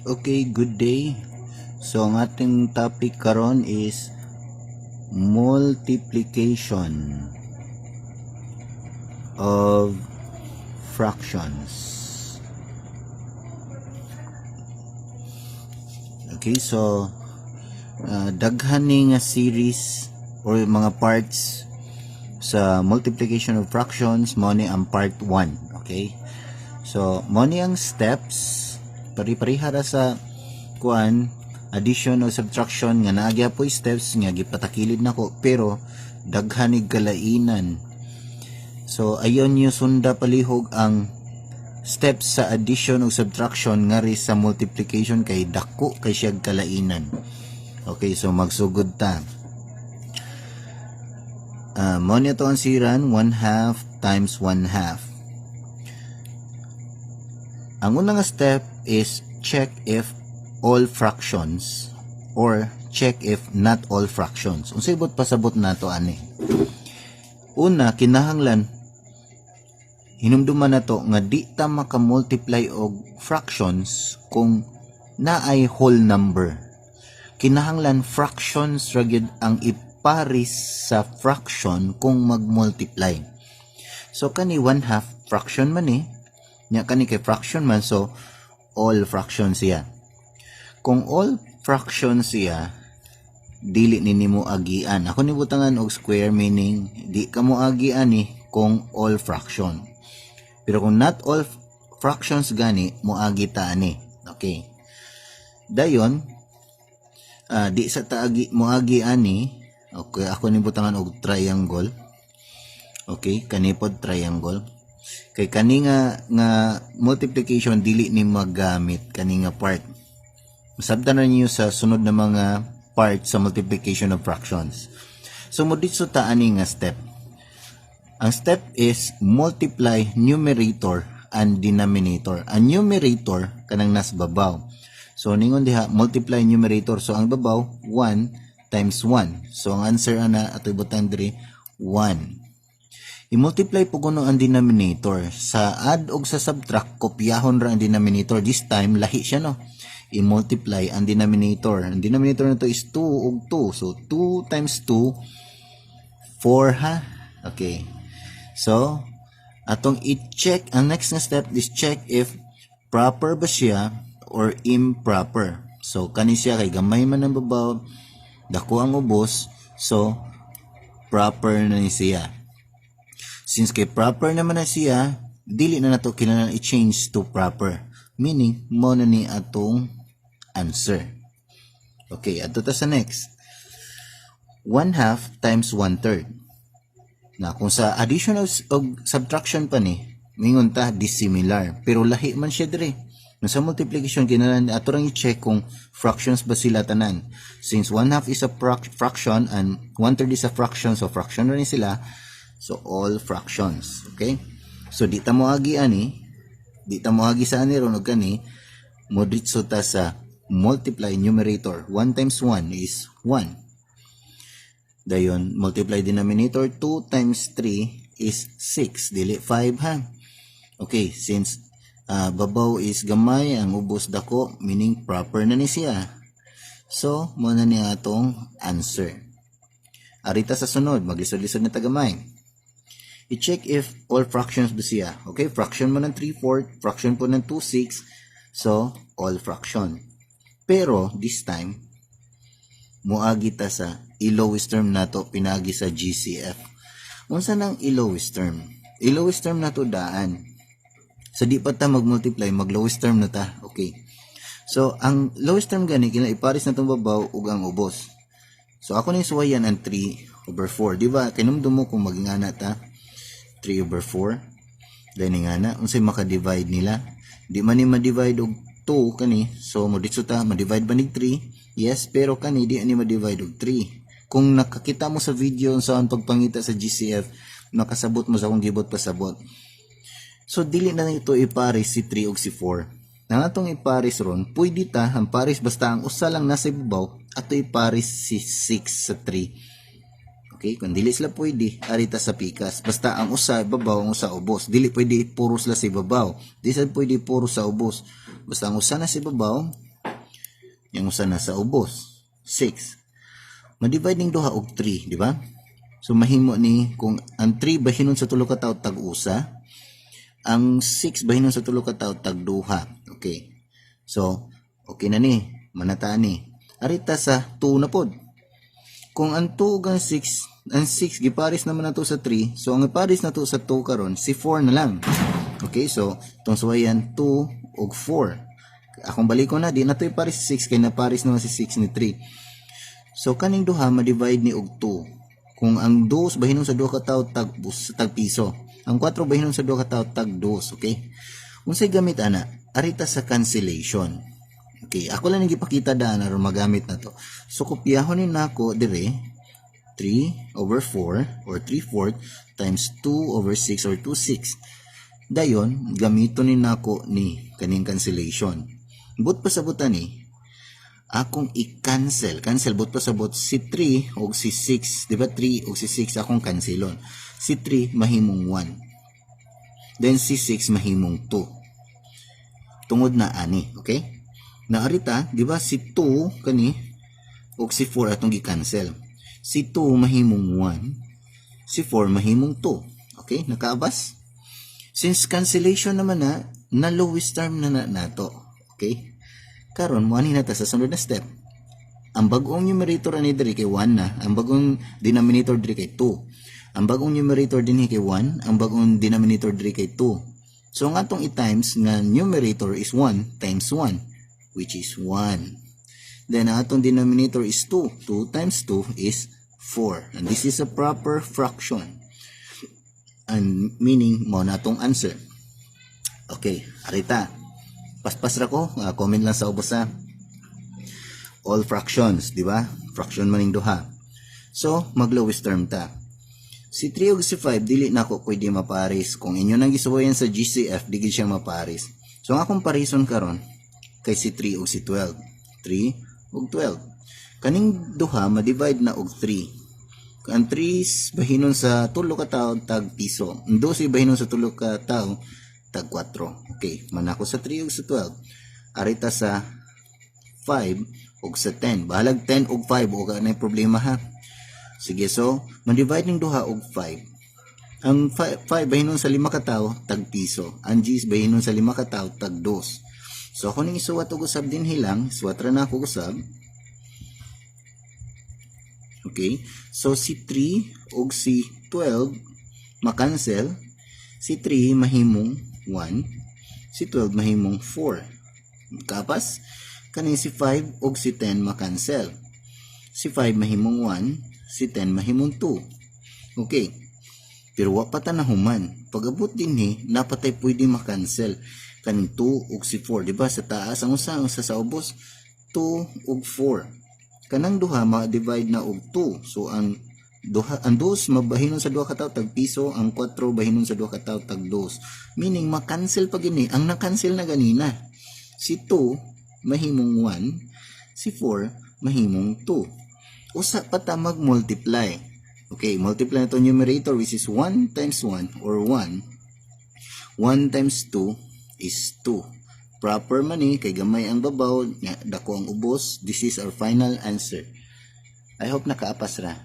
Okay, good day. So ang ating topic karon is multiplication of fractions. Okay, so daghan ni nga series or mga parts sa multiplication of fractions, mo ni ang part 1. Okay, so mo ni ang steps pari-parihara sa kuan addition o subtraction nga naagya po steps nga gipatakilid nako pero daghan ig kalainan. So ayon niyo sunda palihog ang steps sa addition o subtraction nga ri sa multiplication kay dako kay siya kalainan. Okay, so magsugod ta. Mo ni to ang siran 1/2 times 1/2. Ang unang step is check if all fractions or check if not all fractions. Unsay bot pasabot nato ani? Una, kinahanglan hinumduman nato nga di ta maka-multiply og fractions kung naay whole number. Kinahanglan fractions ra gyud ang iparis sa fraction kung mag-multiply. So kani 1/2 fraction man nya kani kay fraction man, so all fractions siya. Kung all fractions siya, dili nimo agian. Ako ni butangan og square, meaning di ka mo agian kung all fraction. Pero kung not all fractions gani, mo agi ta ani. Okay. Dayon, di sa taagi mo agi ani. Okay, ako ni butangan og triangle. Okay, kanipod triangle. Kay kani nga multiplication dili ni magamit kani nga part. Masabtan na niyo sa sunod na mga part sa multiplication of fractions. So mo ditso ta ani nga step. Ang step is multiply numerator and denominator. Ang numerator kanang nas babaw. So ningon diha multiply numerator, so ang babaw 1 times 1. So ang answer ana atoy butang diri 1. I-multiply po kuno ang denominator. Sa add og sa subtract, kopyahon ra ang denominator. This time, lahi siya no. I-multiply ang denominator. Ang denominator na to is 2 og 2. So, 2 times 2, 4 ha. Okay. So, atong i-check, ang next na step is check if proper ba siya or improper. So, kani siya kay gamay man ang babaw, dako ang ubos. So, proper na ni siya. Since kay proper naman na siya, dili na nato kinahanglan i-change to proper. Meaning, mo na ni atong answer. Okay, ato ta sa next. 1/2 times 1/3. Na kung sa addition o subtraction pa ni, mingon ta dissimilar. Pero lahi man siya dire. Sa multiplication, kinahanglan ato rang i-check kung fractions ba sila tanan. Since 1/2 is a fraction and 1/3 is a fraction, so fraction rin sila. So, all fractions. Okay? So, di ta mo agi ani. Di ta mo agi sa ani ron o gani. Modritso ta sa multiply numerator. 1 times 1 is 1. Dayon, multiply denominator. 2 times 3 is 6. Dili 5 ha. Okay, since babaw is gamay, ang ubos dako, meaning proper na ni siya. So, muna ni atong answer. Arita sa sunod, maglisod-lisod na tagamay. I-check if all fractions ba siya. Okay, fraction mo ng 3/4, fraction po ng 2/6. So, all fraction. Pero, this time, muagi ta sa i-lowest term na to, pinagi sa GCF. Unsa nang i-lowest term? I-lowest term na to daan. So, di pa ta mag-multiply, mag-lowest term na ta. Okay. So, ang lowest term gani, iparis na itong babaw ug ang ubos. So, ako na suwayan ang 3/4. Di ba? Kinumdum mo kung maging ana ta. 3/4. Dahil nga na, unsay maka-divide nila. Di man ni ma-divide og 2 kani. So, mo ditso ta, ma-divide ba nig 3? Yes, pero kani di ani ma-divide og 3. Kung nakakita mo sa video saan pagpangita sa GCF, nakasabot mo sa akong gibot pasabot. So, dili na ito iparis si 3 og si 4. Nang atong iparis ron, pwede ta, ang paris basta ang usa lang nasa ibabaw, ato iparis si 6 sa 3. Okay, kung dili sila pwede, arita sa pikas. Basta ang usa ibabaw, ang usa ubos. Dili pwede puro sila sa ibabaw. Di sila pwede puro sa ubos. Basta ang usa na sa ibabaw, Yang usa na sa ubos, 6. Ma-divide ning duha og 3, di ba? So mahimo ni kung ang 3 bahinon sa tulo ka tawo tag usa, ang 6 bahinon sa tulo ka tawo tag duha. Okay. So okay na ni, manataan ni. Arita sa 2 na pod. Kung ang 2 ug ang 6, ang 6 giparis naman nato sa 3, so ang iparis nato sa 2 karon si 4 na lang. Okay, so itong suwayan 2 ug 4. Akong balikon na, di na to iparis si 6 kay naparis naman si 6 ni 3. So kaning duha ma-divide ni og 2. Kung ang 2 bahinon sa 2 ka tawo tag piso, ang 4 bahinon sa 2 ka tawo tag 2, okay? Unsay gamit ana? Arita sa cancellation. Okay, ako lang nang gipakita daan aron magamit na to. So kopyahon ni nako dire 3/4 or 3/4 times 2/6 or 2/6. Dayon gamiton ni nako ni kaning cancellation. But pasabutan ni akong i-cancel but pasabot si 3 o si 6, di ba 3 o si 6 akong cancelon. Si 3 mahimong 1. Then si 6 mahimong 2. Tungod na ani, okay? Naarita, di ba si 2 kani o si 4 atong gi-cancel. Si 2 mahimong 1, si 4 mahimong 2. Okay, nakaabas? Since cancellation naman na lowest term na nato. Okay? Karon mo ani nata sa sunod na step. Ang bagong numerator ani diri kay 1 na, ang bagong denominator diri kay 2. Ang bagong numerator dinhi kay 1, ang bagong denominator diri kay 2. So ang atong i-times nga numerator is 1 times 1, which is 1. Then ang atong denominator is 2. 2 times 2 is 4. And this is a proper fraction. And meaning mo na atong answer. Okay, arita. Paspas ra ko, comment lang sa ubos sa all fractions, di ba? Fraction maning duha. So, mag-lowest term ta. Si 3 ug si 5 dili na ko pwede maparis. Kung inyo nang gisuwayan sa GCF, di gid siya maparis. So, ang akong parison karon kay si 3 ug si 12. 3 ug 12. Kaning duha ma-divide na og 3. Ang 3 bahinon sa tulo ka tawo tag piso. Ang 12 bahinon sa tulo ka tawo tag 4. Okay, manako sa 3 ug sa 12. Arita sa 5 ug sa 10. Bahalag 10 ug 5 ug anay problema ha. Sige, so man-divide ning duha og 5. Ang 5 bahinon sa 5 ka tawo tag piso. Ang G's bahinon sa 5 ka tawo tag 2. So ako ning isuwat og usab din hilang, suwat ra na ako usab. Okay, so si 3 ug si 12 ma-cancel. Si 3 mahimong 1, si 12 mahimong 4. Kapas, kanin si 5 ug si 10 ma-cancel. Si 5 mahimong 1, si 10 mahimong 2. Okay. Pero wa pa ta nahuman. Pag-abot din napatay pwede ma-cancel. Kaning 2 ug si 4, di ba? Sa taas ang usa sa ubos 2 ug 4. Kanang duha ma-divide na og 2. So ang 2 mabahinon sa 2 ka tawo tag piso, ang 4 bahinon sa 2 ka tawo tag 2. Meaning ma-cancel pa gini ang na-cancel na ganina. Si 2 mahimong 1, si 4 mahimong 2. Usa pa ta mag-multiply. Okay, multiply na to numerator which is 1 times 1 or 1. 1 times 2 is 2. Proper man kay gamay ang babaw, dako ang ubos. This is our final answer. I hope nakaapas ra.